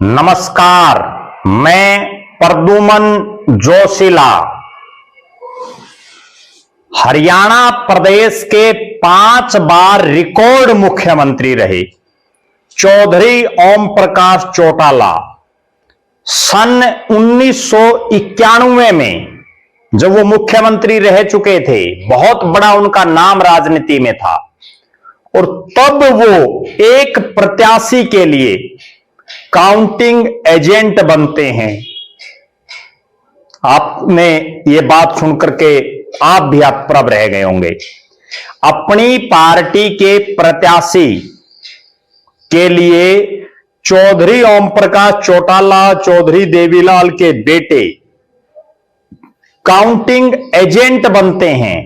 नमस्कार, मैं प्रद्युमन जोशीला। हरियाणा प्रदेश के 5 बार रिकॉर्ड मुख्यमंत्री रहे चौधरी ओम प्रकाश चौटाला सन 1991 में जब वो मुख्यमंत्री रह चुके थे, बहुत बड़ा उनका नाम राजनीति में था और तब वो एक प्रत्याशी के लिए काउंटिंग एजेंट बनते हैं। आपने ये बात सुनकर के आप भी अप्रभ रह गए होंगे। अपनी पार्टी के प्रत्याशी के लिए चौधरी ओम प्रकाश चौटाला चौधरी देवीलाल के बेटे काउंटिंग एजेंट बनते हैं।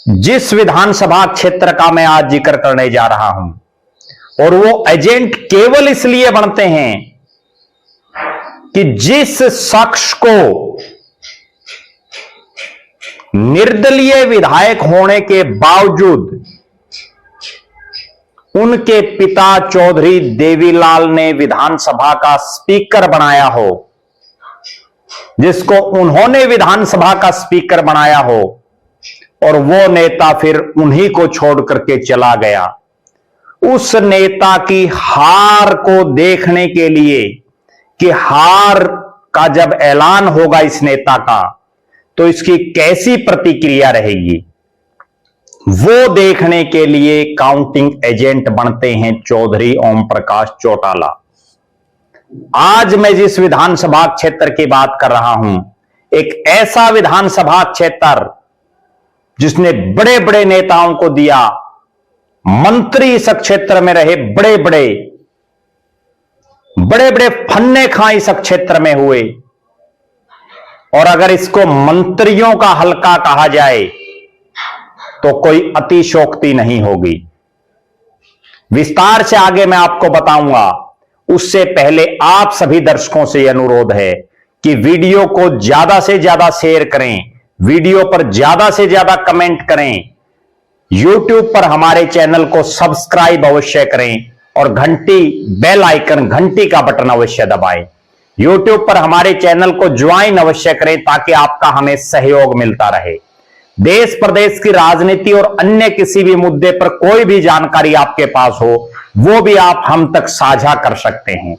जिस विधानसभा क्षेत्र का मैं आज जिक्र करने जा रहा हूं, और वो एजेंट केवल इसलिए बनते हैं कि जिस शख्स को निर्दलीय विधायक होने के बावजूद उनके पिता चौधरी देवीलाल ने विधानसभा का स्पीकर बनाया हो, जिसको उन्होंने विधानसभा का स्पीकर बनाया हो और वो नेता फिर उन्हीं को छोड़ करके चला गया, उस नेता की हार को देखने के लिए कि हार का जब ऐलान होगा इस नेता का तो इसकी कैसी प्रतिक्रिया रहेगी, वो देखने के लिए काउंटिंग एजेंट बनते हैं चौधरी ओम प्रकाश चौटाला। आज मैं जिस विधानसभा क्षेत्र की बात कर रहा हूं, एक ऐसा विधानसभा क्षेत्र जिसने बड़े बड़े नेताओं को दिया, मंत्री इस क्षेत्र में रहे, बड़े बड़े फन्ने खां इस क्षेत्र में हुए, और अगर इसको मंत्रियों का हलका कहा जाए तो कोई अतिशयोक्ति नहीं होगी। विस्तार से आगे मैं आपको बताऊंगा। उससे पहले आप सभी दर्शकों से अनुरोध है कि वीडियो को ज्यादा से ज्यादा शेयर करें, वीडियो पर ज्यादा से ज्यादा कमेंट करें, YouTube पर हमारे चैनल को सब्सक्राइब अवश्य करें और बेल आइकन घंटी का बटन अवश्य दबाएं। YouTube पर हमारे चैनल को ज्वाइन अवश्य करें ताकि आपका हमें सहयोग मिलता रहे। देश प्रदेश की राजनीति और अन्य किसी भी मुद्दे पर कोई भी जानकारी आपके पास हो, वो भी आप हम तक साझा कर सकते हैं।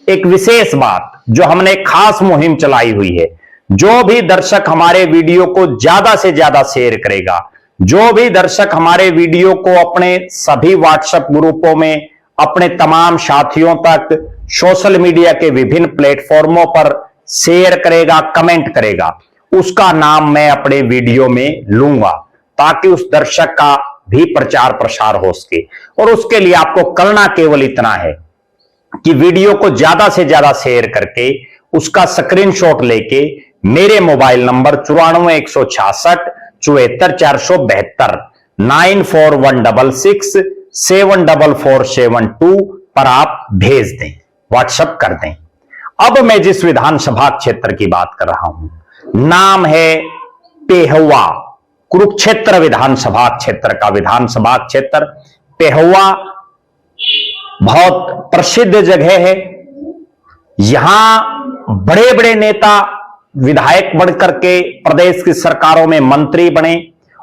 एक विशेष बात जो हमने खास मुहिम चलाई हुई है, जो भी दर्शक हमारे वीडियो को ज्यादा से ज्यादा शेयर करेगा, जो भी दर्शक हमारे वीडियो को अपने सभी व्हाट्सएप ग्रुपों में, अपने तमाम साथियों तक, सोशल मीडिया के विभिन्न प्लेटफॉर्मों पर शेयर करेगा, कमेंट करेगा, उसका नाम मैं अपने वीडियो में लूंगा ताकि उस दर्शक का भी प्रचार प्रसार हो सके। और उसके लिए आपको करना केवल इतना है कि वीडियो को ज्यादा से ज्यादा शेयर करके उसका स्क्रीनशॉट लेके मेरे मोबाइल नंबर 94 166 74 472 9416 74472 पर आप भेज दें, व्हाट्सएप कर दें। अब मैं जिस विधानसभा क्षेत्र की बात कर रहा हूं, नाम है पेहवा, कुरुक्षेत्र विधानसभा क्षेत्र का विधानसभा क्षेत्र। पेहवा बहुत प्रसिद्ध जगह है। यहां बड़े बड़े नेता विधायक बनकर के प्रदेश की सरकारों में मंत्री बने,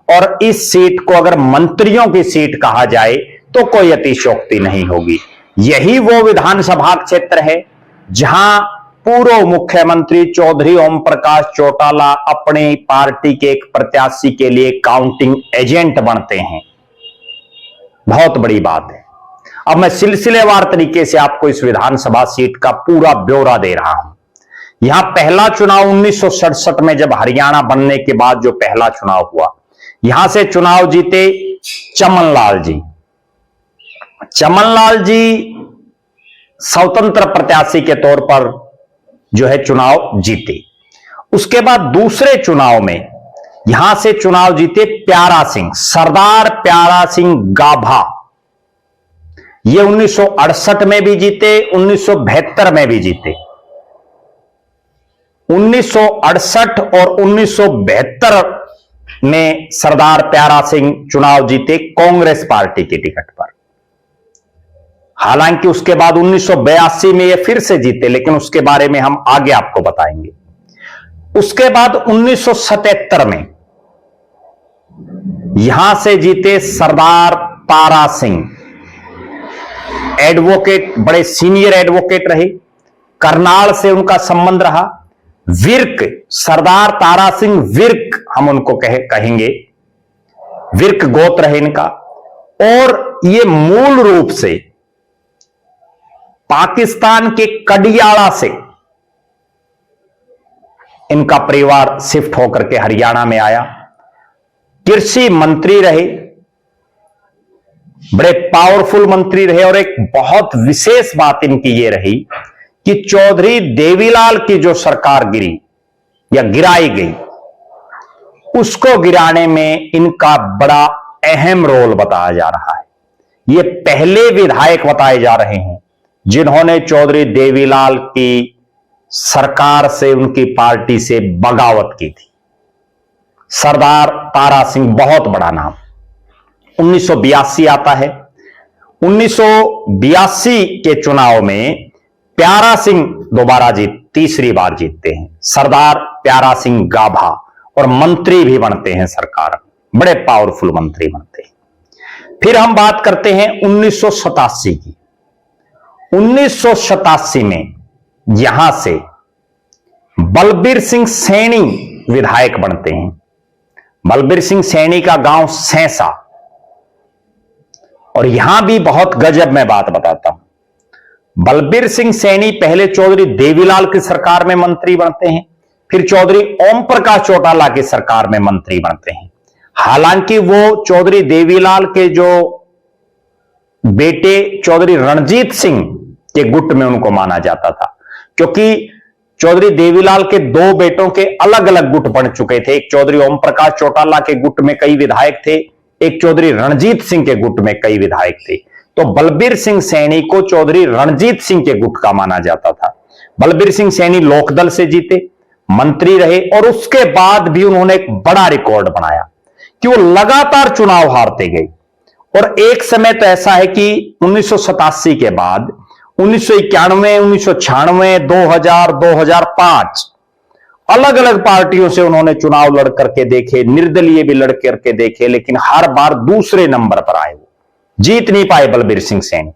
और इस सीट को अगर मंत्रियों की सीट कहा जाए तो कोई अतिशयोक्ति नहीं होगी। यही वो विधानसभा क्षेत्र है जहां पूर्व मुख्यमंत्री चौधरी ओम प्रकाश चौटाला अपनी पार्टी के एक प्रत्याशी के लिए काउंटिंग एजेंट बनते हैं। बहुत बड़ी बात है। अब मैं सिलसिलेवार तरीके से आपको इस विधानसभा सीट का पूरा ब्यौरा दे रहा हूं। यहां पहला चुनाव 1967 में जब हरियाणा बनने के बाद जो पहला चुनाव हुआ, यहां से चुनाव जीते चमनलाल जी। चमनलाल जी स्वतंत्र प्रत्याशी के तौर पर जो है चुनाव जीते। उसके बाद दूसरे चुनाव में यहां से चुनाव जीते प्यारा सिंह, सरदार प्यारा सिंह गाभा। ये 1968 में भी जीते, 1972 में भी जीते। 1968 और 1972 में सरदार प्यारा सिंह चुनाव जीते कांग्रेस पार्टी की टिकट पर। हालांकि उसके बाद 1982 में ये फिर से जीते, लेकिन उसके बारे में हम आगे आपको बताएंगे। उसके बाद 1977 में यहां से जीते सरदार तारा सिंह, एडवोकेट, बड़े सीनियर एडवोकेट रहे, करनाल से उनका संबंध रहा। विर्क, सरदार तारा सिंह विर्क हम उनको कहेंगे, विर्क गोत्र है इनका। और ये मूल रूप से पाकिस्तान के कडियाला से इनका परिवार शिफ्ट होकर के हरियाणा में आया। कृषि मंत्री रहे, बड़े पावरफुल मंत्री रहे। और एक बहुत विशेष बात इनकी ये रही कि चौधरी देवीलाल की जो सरकार गिरी या गिराई गई, उसको गिराने में इनका बड़ा अहम रोल बताया जा रहा है। ये पहले विधायक बताए जा रहे हैं जिन्होंने चौधरी देवीलाल की सरकार से, उनकी पार्टी से बगावत की थी। सरदार तारा सिंह, बहुत बड़ा नाम। 1982 आता है। 1982 के चुनाव में प्यारा सिंह दोबारा तीसरी बार जीतते हैं, सरदार प्यारा सिंह गाभा, और मंत्री भी बनते हैं सरकार में, बड़े पावरफुल मंत्री बनते हैं। फिर हम बात करते हैं 1987 की। 1987 में यहां से बलबीर सिंह सैनी विधायक बनते हैं। बलबीर सिंह सैनी का गांव सैंसा। और यहां भी बहुत गजब मैं बात बताता हूं। बलबीर सिंह सैनी पहले चौधरी देवीलाल की सरकार में मंत्री बनते हैं, फिर चौधरी ओम प्रकाश चौटाला की सरकार में मंत्री बनते हैं। हालांकि वो चौधरी देवीलाल के जो बेटे चौधरी रणजीत सिंह के गुट में उनको माना जाता था, क्योंकि चौधरी देवीलाल के दो बेटों के अलग अलग गुट बन चुके थे। एक चौधरी ओम प्रकाश चौटाला के गुट में कई विधायक थे, एक चौधरी रणजीत सिंह के गुट में कई विधायक थे। तो बलबीर सिंह सैनी को चौधरी रणजीत सिंह के गुट का माना जाता था। बलबीर सिंह सैनी लोकदल से जीते, मंत्री रहे, और उसके बाद भी उन्होंने एक बड़ा रिकॉर्ड बनाया कि वो लगातार चुनाव हारते गए। और एक समय तो ऐसा है कि 1987 के बाद 1991, 1996, 2000, 2005 अलग अलग पार्टियों से उन्होंने चुनाव लड़ करके देखे, निर्दलीय भी लड़ करके देखे, लेकिन हर बार दूसरे नंबर पर आए, वो जीत नहीं पाए बलबीर सिंह सैनी।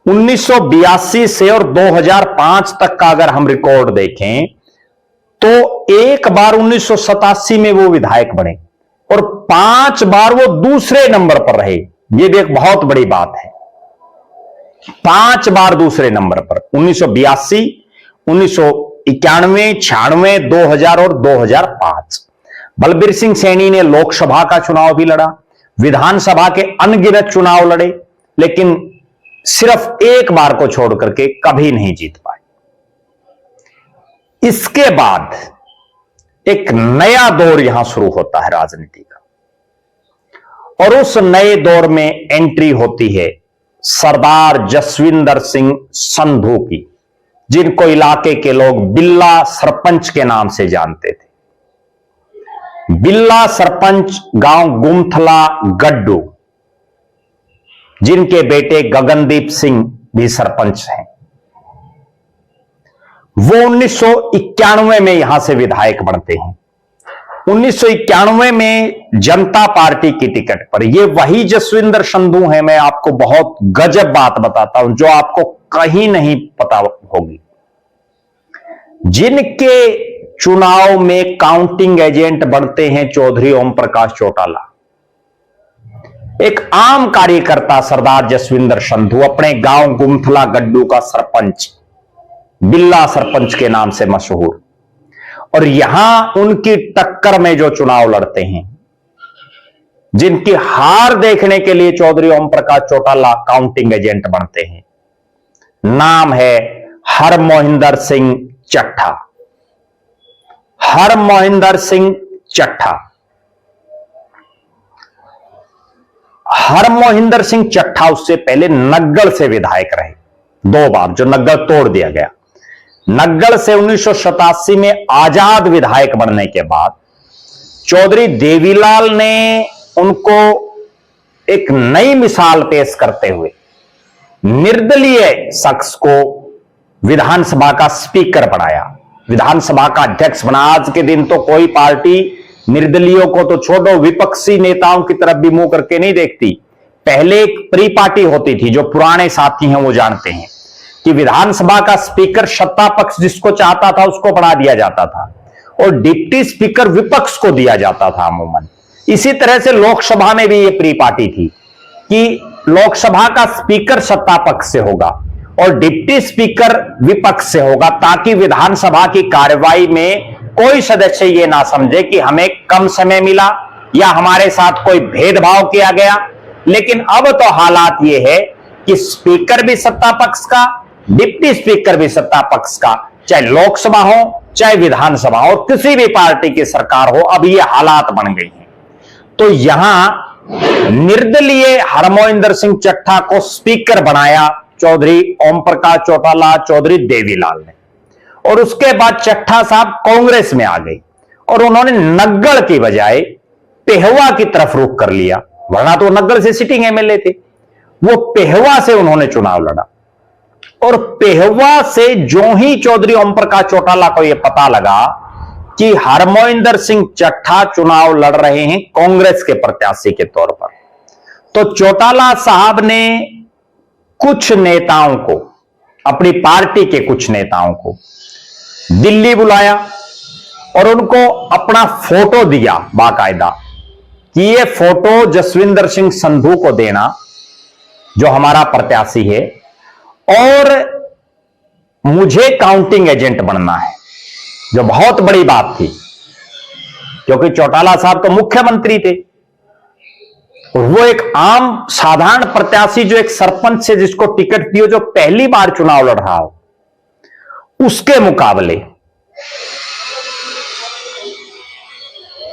1982 से और 2005 तक का अगर हम रिकॉर्ड देखें तो एक बार 1987 में वो विधायक बने और 5 बार वो दूसरे नंबर पर रहे। ये भी एक बहुत बड़ी बात है, 5 बार दूसरे नंबर पर। 1982, 1991, 96, 2000 और 2005। बलबीर सिंह सैनी ने लोकसभा का चुनाव भी लड़ा, विधानसभा के अनगिनत चुनाव लड़े, लेकिन सिर्फ एक बार को छोड़ करके कभी नहीं जीत पाए। इसके बाद एक नया दौर यहां शुरू होता है राजनीति का, और उस नए दौर में एंट्री होती है सरदार जसविंदर सिंह संधू की, जिनको इलाके के लोग बिल्ला सरपंच के नाम से जानते थे। बिल्ला सरपंच गांव गुमथला गड्डू, जिनके बेटे गगनदीप सिंह भी सरपंच हैं। वो 1991 में यहां से विधायक बनते हैं। 1991 में जनता पार्टी की टिकट पर। ये वही जसविंदर संधू हैं, मैं आपको बहुत गजब बात बताता हूं जो आपको कहीं नहीं पता होगी, जिनके चुनाव में काउंटिंग एजेंट बनते हैं चौधरी ओम प्रकाश चौटाला। एक आम कार्यकर्ता सरदार जसविंदर संधू, अपने गांव गुमथला गड्डू का सरपंच, बिल्ला सरपंच के नाम से मशहूर, और यहां उनकी टक्कर में जो चुनाव लड़ते हैं, जिनकी हार देखने के लिए चौधरी ओम प्रकाश चौटाला काउंटिंग एजेंट बनते हैं, नाम है हरमोहिंदर सिंह चट्ठा। हरमोहिंदर सिंह चट्ठा। हरमोहिंदर सिंह चट्ठा उससे पहले नग्गल से विधायक रहे 2 बार, जो नग्गल तोड़ दिया गया। नग्गल से 1987 में आजाद विधायक बनने के बाद चौधरी देवीलाल ने उनको एक नई मिसाल पेश करते हुए निर्दलीय शख्स को विधानसभा का स्पीकर बनाया, विधानसभा का अध्यक्ष बना। आज के दिन तो कोई पार्टी निर्दलीयों को तो छोड़ो, विपक्षी नेताओं की तरफ भी मुंह करके नहीं देखती। पहले एक प्री पार्टी होती थी, जो पुराने साथी हैं वो जानते हैं कि विधानसभा का स्पीकर सत्ता पक्ष जिसको चाहता था उसको बना दिया जाता था और डिप्टी स्पीकर विपक्ष को दिया जाता था अमूमन। इसी तरह से लोकसभा में भी ये प्री पार्टी थी कि लोकसभा का स्पीकर सत्ता पक्ष से होगा और डिप्टी स्पीकर विपक्ष से होगा, ताकि विधानसभा की कार्रवाई में कोई सदस्य ये ना समझे कि हमें कम समय मिला या हमारे साथ कोई भेदभाव किया गया। लेकिन अब तो हालात ये है कि स्पीकर भी सत्ता पक्ष का, डिप्टी स्पीकर भी सत्ता पक्ष का, चाहे लोकसभा हो चाहे विधानसभा हो, किसी भी पार्टी की सरकार हो, अब ये हालात बन गई हैं। तो यहां निर्दलीय हरमोइंदर सिंह चट्ठा को स्पीकर बनाया चौधरी ओम प्रकाश चौटाला, चौधरी देवीलाल ने, और उसके बाद चट्ठा साहब कांग्रेस में आ गए और उन्होंने नग्गड़ की बजाय पेहवा की तरफ रुख कर लिया। वरना तो नग्गड़ से सिटिंग एमएलए थे, वो पेहवा से उन्होंने चुनाव लड़ा और पेहवा से जो ही चौधरी ओम प्रकाश चौटाला को यह पता लगा कि हरमोइंदर सिंह चट्ठा चुनाव लड़ रहे हैं कांग्रेस के प्रत्याशी के तौर पर, तो चौटाला साहब ने कुछ नेताओं को, अपनी पार्टी के कुछ नेताओं को दिल्ली बुलाया और उनको अपना फोटो दिया बाकायदा कि ये फोटो जसविंदर सिंह संधू को देना जो हमारा प्रत्याशी है, और मुझे काउंटिंग एजेंट बनना है, जो बहुत बड़ी बात थी क्योंकि चौटाला साहब तो मुख्यमंत्री थे और वो एक आम साधारण प्रत्याशी जो एक सरपंच से जिसको टिकट दियो, जो पहली बार चुनाव लड़ रहा हो, उसके मुकाबले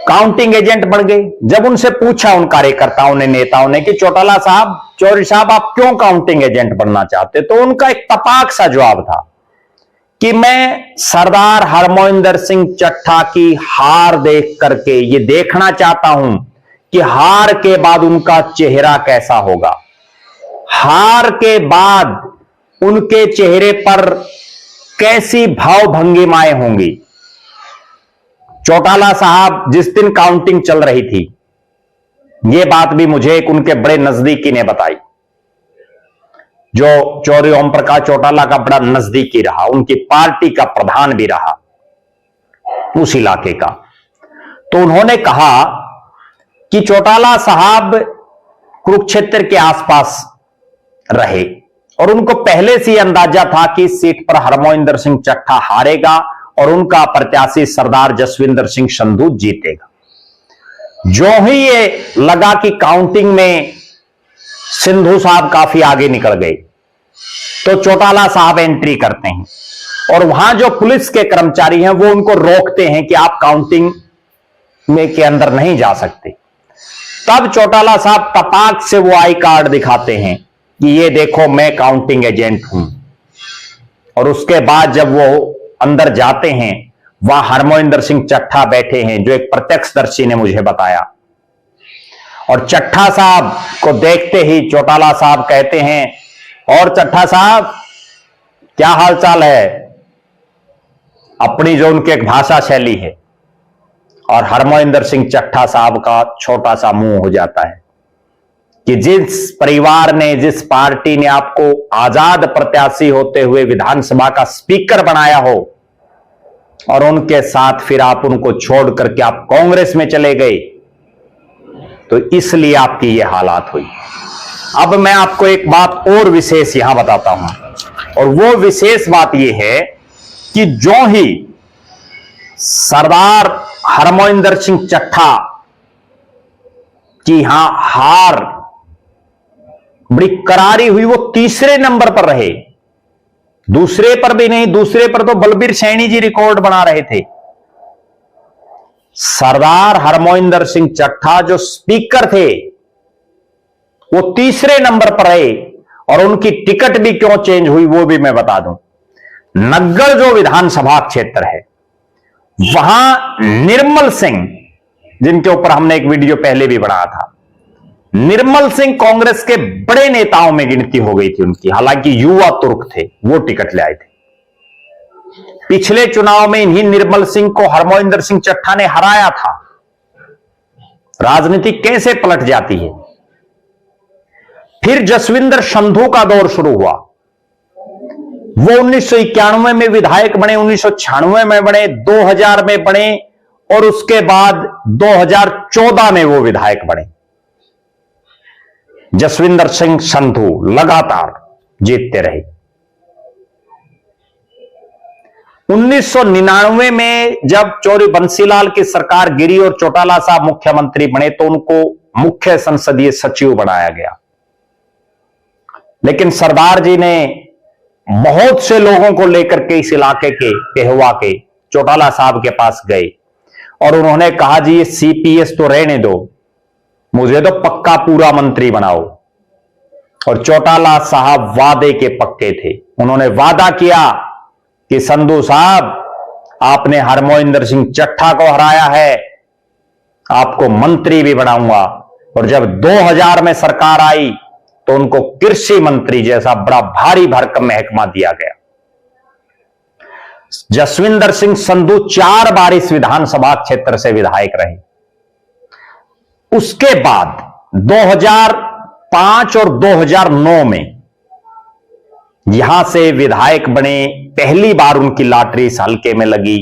काउंटिंग एजेंट बन गए। जब उनसे पूछा उन कार्यकर्ताओं ने, नेताओं ने कि चौटाला साहब, चौधरी साहब आप क्यों काउंटिंग एजेंट बनना चाहते, तो उनका एक तपाक सा जवाब था कि मैं सरदार हरमोइंदर सिंह चट्ठा की हार देख करके ये देखना चाहता हूं कि हार के बाद उनका चेहरा कैसा होगा, हार के बाद उनके चेहरे पर कैसी भाव भंगिमाएं होंगी। चौटाला साहब जिस दिन काउंटिंग चल रही थी, यह बात भी मुझे एक उनके बड़े नजदीकी ने बताई, जो चौधरी ओम प्रकाश चौटाला का बड़ा नजदीकी रहा, उनकी पार्टी का प्रधान भी रहा उस इलाके का। तो उन्होंने कहा कि चौटाला साहब कुरुक्षेत्र के आसपास रहे और उनको पहले से अंदाजा था कि इस सीट पर हरमोइंदर सिंह चट्ठा हारेगा और उनका प्रत्याशी सरदार जसविंदर सिंह संधू जीतेगा। जो ही ये लगा कि काउंटिंग में सिंधू साहब काफी आगे निकल गए, तो चौटाला साहब एंट्री करते हैं और वहां जो पुलिस के कर्मचारी हैं वो उनको रोकते हैं कि आप काउंटिंग में के अंदर नहीं जा सकते। तब चौटाला साहब तपाक से वो आई कार्ड दिखाते हैं कि ये देखो मैं काउंटिंग एजेंट हूं, और उसके बाद जब वो अंदर जाते हैं, वहां हरमोइंदर सिंह चट्ठा बैठे हैं, जो एक प्रत्यक्षदर्शी ने मुझे बताया। और चट्ठा साहब को देखते ही चौटाला साहब कहते हैं, और चट्ठा साहब क्या हालचाल है, अपनी जो उनकी एक भाषा शैली है। और हरमोइंदर सिंह चट्ठा साहब का छोटा सा मुंह हो जाता है कि जिस परिवार ने, जिस पार्टी ने आपको आजाद प्रत्याशी होते हुए विधानसभा का स्पीकर बनाया हो और उनके साथ फिर आप उनको छोड़ करके आप कांग्रेस में चले गए, तो इसलिए आपकी ये हालात हुई। अब मैं आपको एक बात और विशेष यहां बताता हूं, और वो विशेष बात यह है कि जो ही सरदार हरमोइंदर सिंह चट्ठा की यहां हार बड़ी करारी हुई, वो तीसरे नंबर पर रहे, दूसरे पर भी नहीं। दूसरे पर तो बलबीर सैनी जी रिकॉर्ड बना रहे थे। सरदार हरमोइंदर सिंह चट्ठा जो स्पीकर थे वो तीसरे नंबर पर रहे, और उनकी टिकट भी क्यों चेंज हुई वो भी मैं बता दूं। नग्गड़ जो विधानसभा क्षेत्र है, वहां निर्मल सिंह, जिनके ऊपर हमने एक वीडियो पहले भी बनाया था, निर्मल सिंह कांग्रेस के बड़े नेताओं में गिनती हो गई थी उनकी, हालांकि युवा तुर्क थे, वो टिकट ले आए थे। पिछले चुनाव में इन्हीं निर्मल सिंह को हरमोइंदर सिंह चट्ठा ने हराया था। राजनीति कैसे पलट जाती है। फिर जसविंदर संधू का दौर शुरू हुआ। वो 1991 में विधायक बने, 1996 में बने, 2000 में बने और उसके बाद 2014 में वो विधायक बने। जसविंदर सिंह संधू लगातार जीतते रहे। 1999 में जब चौधरी बंसीलाल की सरकार गिरी और चौटाला साहब मुख्यमंत्री बने तो उनको मुख्य संसदीय सचिव बनाया गया। लेकिन सरदार जी ने बहुत से लोगों को लेकर के इस इलाके के पेहवा के चौटाला साहब के पास गए और उन्होंने कहा जी ये सीपीएस तो रहने दो, मुझे तो पक्का पूरा मंत्री बनाओ। और चौटाला साहब वादे के पक्के थे। उन्होंने वादा किया कि संधू साहब आपने हरमोइंदर सिंह चट्ठा को हराया है, आपको मंत्री भी बनाऊंगा। और जब 2000 में सरकार आई तो उनको कृषि मंत्री जैसा बड़ा भारी भरकम महकमा दिया गया। जसविंदर सिंह संधू 4 बार इस विधानसभा क्षेत्र से विधायक रहे। उसके बाद 2005 और 2009 में यहां से विधायक बने। पहली बार उनकी लॉटरी इस हल्के में लगी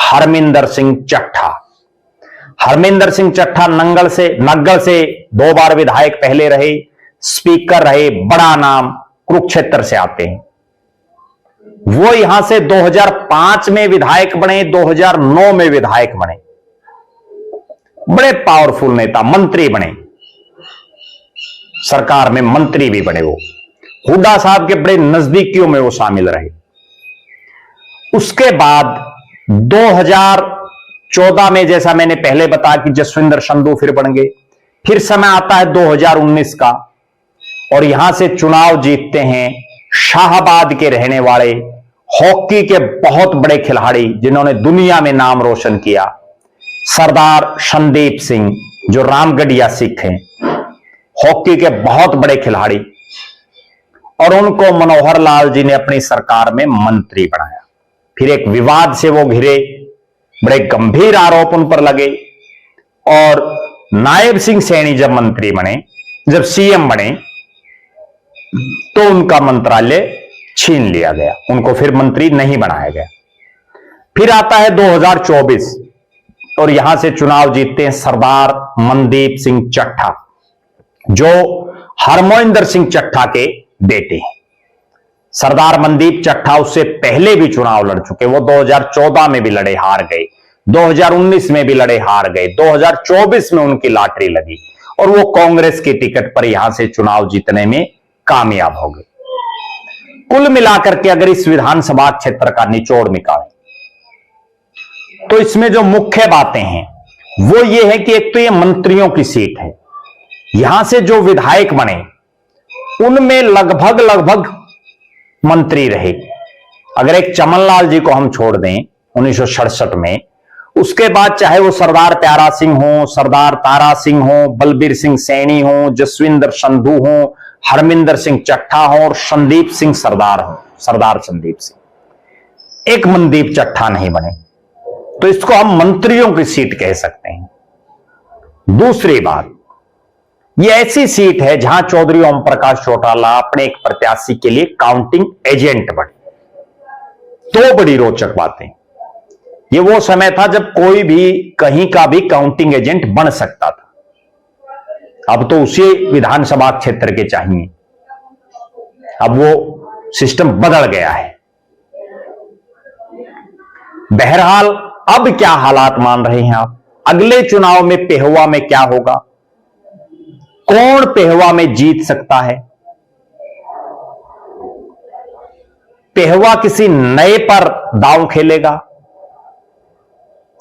हरमिंदर सिंह चट्ठा। हरमिंदर सिंह चट्ठा नग्गल से 2 बार विधायक पहले रहे, स्पीकर रहे, बड़ा नाम, कुरुक्षेत्र से आते हैं। वो यहां से 2005 में विधायक बने, 2009 में विधायक बने। बड़े पावरफुल नेता, मंत्री बने, सरकार में मंत्री भी बने। वो हुड्डा साहब के बड़े नजदीकियों में वो शामिल रहे। उसके बाद 2014 में जैसा मैंने पहले बताया कि जसविंदर संधू फिर बन गए। फिर समय आता है 2019 का और यहां से चुनाव जीतते हैं शाहबाद के रहने वाले हॉकी के बहुत बड़े खिलाड़ी जिन्होंने दुनिया में नाम रोशन किया, सरदार संदीप सिंह, जो रामगढ़िया सिख हैं, हॉकी के बहुत बड़े खिलाड़ी। और उनको मनोहर लाल जी ने अपनी सरकार में मंत्री बनाया। फिर एक विवाद से वो घिरे, बड़े गंभीर आरोप उन पर लगे और नायब सिंह सैनी जब मंत्री बने, जब सीएम बने तो उनका मंत्रालय छीन लिया गया, उनको फिर मंत्री नहीं बनाया गया। फिर आता है 2024 और यहां से चुनाव जीतते हैं सरदार मनदीप सिंह चट्ठा, जो हरमोइंदर सिंह चट्ठा के बेटे हैं। सरदार मनदीप चट्ठा उससे पहले भी चुनाव लड़ चुके। वो 2014 में भी लड़े, हार गए, 2019 में भी लड़े, हार गए, 2024 में उनकी लॉटरी लगी और वो कांग्रेस की टिकट पर यहां से चुनाव जीतने में कामयाब हो गए। कुल मिलाकर के अगर इस विधानसभा क्षेत्र का निचोड़ निकालें तो इसमें जो मुख्य बातें हैं वो ये है कि एक तो ये मंत्रियों की सीट है। यहां से जो विधायक बने उनमें लगभग मंत्री रहे। अगर एक चमनलाल जी को हम छोड़ दें 1967 में, उसके बाद चाहे वो सरदार प्यारा सिंह हो, सरदार तारा सिंह हो, बलबीर सिंह सैनी हो, जसविंदर संधू हो, हरमिंदर सिंह चट्ठा हो और संदीप सिंह सरदार हो, सरदार संदीप सिंह, एक मनदीप चट्ठा नहीं बने। तो इसको हम मंत्रियों की सीट कह सकते हैं। दूसरी बात, यह ऐसी सीट है जहां चौधरी ओम प्रकाश चौटाला अपने एक प्रत्याशी के लिए काउंटिंग एजेंट बने। 2 बड़ी रोचक बातें। यह वो समय था जब कोई भी कहीं का भी काउंटिंग एजेंट बन सकता था। अब तो उसी विधानसभा क्षेत्र के चाहिए, अब वो सिस्टम बदल गया है। बहरहाल अब क्या हालात मान रहे हैं आप? अगले चुनाव में पेहवा में क्या होगा? कौन पेहवा में जीत सकता है? पेहवा किसी नए पर दांव खेलेगा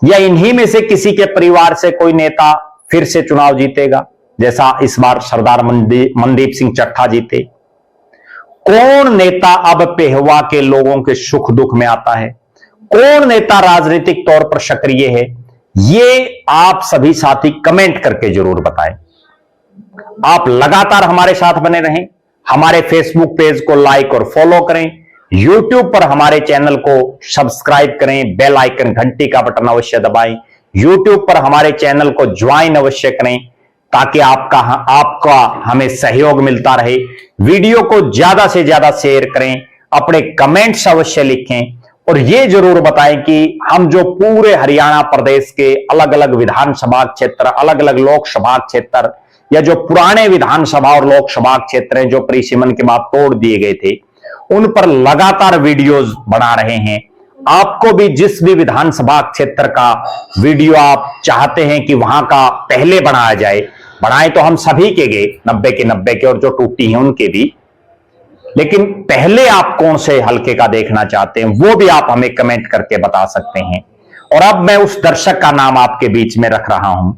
या इन्हीं में से किसी के परिवार से कोई नेता फिर से चुनाव जीतेगा, जैसा इस बार सरदार मनदीप सिंह चट्ठा जीते? कौन नेता अब पेहवा के लोगों के सुख दुख में आता है? कौन नेता राजनीतिक तौर पर सक्रिय है? ये आप सभी साथी कमेंट करके जरूर बताएं। आप लगातार हमारे साथ बने रहें। हमारे फेसबुक पेज को लाइक और फॉलो करें। यूट्यूब पर हमारे चैनल को सब्सक्राइब करें, बेल आइकन घंटी का बटन अवश्य दबाएं। यूट्यूब पर हमारे चैनल को ज्वाइन अवश्य करें ताकि आपका हमें सहयोग मिलता रहे। वीडियो को ज्यादा से ज्यादा शेयर करें, अपने कमेंट्स अवश्य लिखें और यह जरूर बताएं कि हम जो पूरे हरियाणा प्रदेश के अलग अलग विधानसभा क्षेत्र, अलग अलग लोकसभा क्षेत्र या जो पुराने विधानसभा और लोकसभा क्षेत्र हैं जो परिसीमन के बाद तोड़ दिए गए थे, उन पर लगातार वीडियोस बना रहे हैं। आपको भी जिस भी विधानसभा क्षेत्र का वीडियो आप चाहते हैं कि वहां का पहले बनाया जाए, बनाए तो हम सभी के गए 90 के 90 के और जो टूटी हैं उनके भी, लेकिन पहले आप कौन से हल्के का देखना चाहते हैं वो भी आप हमें कमेंट करके बता सकते हैं। और अब मैं उस दर्शक का नाम आपके बीच में रख रहा हूं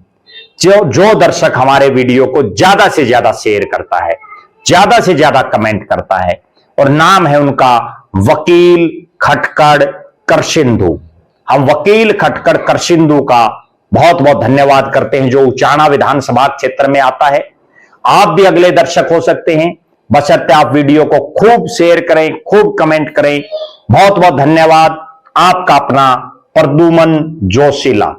जो दर्शक हमारे वीडियो को ज्यादा से ज्यादा शेयर करता है, ज्यादा से ज्यादा कमेंट करता है, और नाम है उनका वकील खटकड़ करसिंधु। हम वकील खटकड़ करसिंधु का बहुत बहुत धन्यवाद करते हैं जो उचाना विधानसभा क्षेत्र में आता है। आप भी अगले दर्शक हो सकते हैं, बशर्ते आप वीडियो को खूब शेयर करें, खूब कमेंट करें। बहुत बहुत धन्यवाद। आपका अपना प्रद्युमन जोशीला।